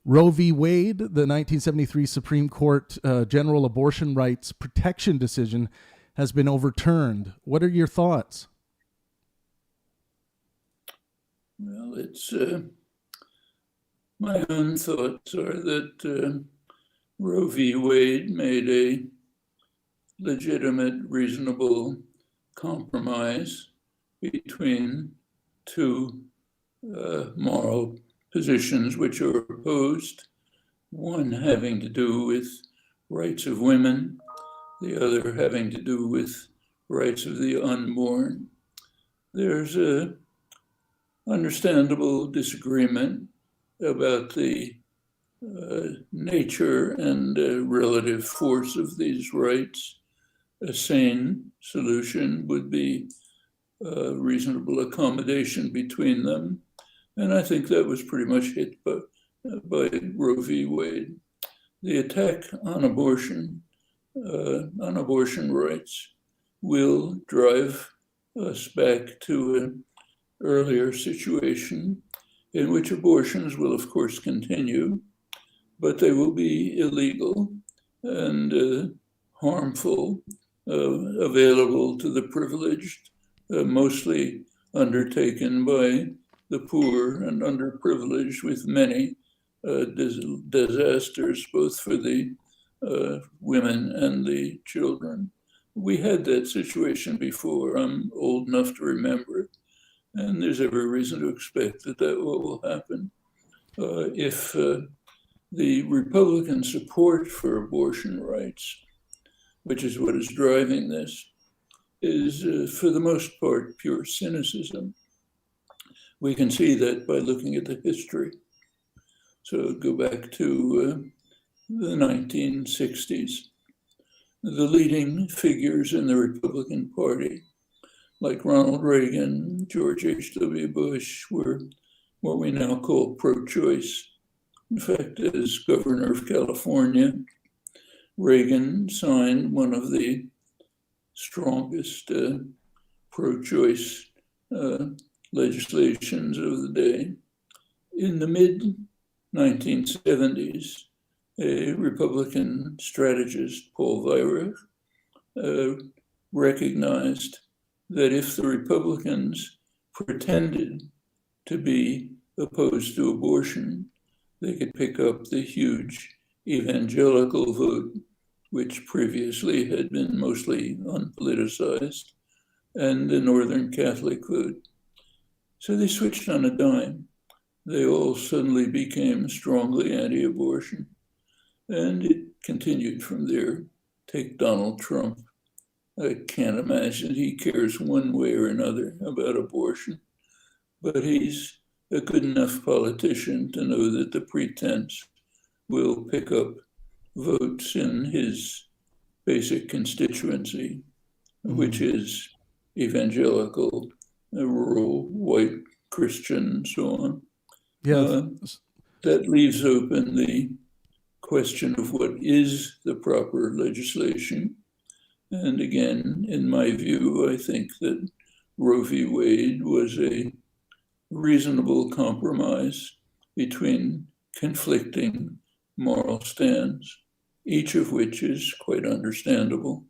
Roe v. Wade, the 1973 Supreme Court general abortion rights protection decision, has been overturned. What are your thoughts? Well, it's my own thoughts are that Roe v. Wade made a legitimate, reasonable compromise between two moral positions which are opposed, one having to do with rights of women, the other having to do with rights of the unborn. There's a understandable disagreement about the nature and relative force of these rights. A sane solution would be a reasonable accommodation between them. And I think that was pretty much hit by Roe v. Wade. The attack on abortion rights will drive us back to an earlier situation in which abortions will, of course, continue, but they will be illegal and harmful, available to the privileged, mostly undertaken by the poor and underprivileged, with many disasters, both for the women and the children. We had that situation before. I'm old enough to remember it. And there's every reason to expect that will happen. If the Republican support for abortion rights, which is what is driving this, is for the most part pure cynicism. We can see that by looking at the history. So go back to the 1960s. The leading figures in the Republican Party, like Ronald Reagan, George H.W. Bush, were what we now call pro-choice. In fact, as governor of California, Reagan signed one of the strongest pro-choice legislations of the day. In the mid-1970s, a Republican strategist, Paul Weyrich, recognized that if the Republicans pretended to be opposed to abortion, they could pick up the huge evangelical vote, which previously had been mostly unpoliticized, and the Northern Catholic vote. So they switched on a dime. They all suddenly became strongly anti-abortion, and it continued from there. Take Donald Trump. I can't imagine he cares one way or another about abortion, but he's a good enough politician to know that the pretense will pick up votes in his basic constituency, which is evangelical, rural, white, Christian, and so on. Yeah. That leaves open the question of what is the proper legislation. And again, in my view, I think that Roe v. Wade was a reasonable compromise between conflicting moral stands, each of which is quite understandable.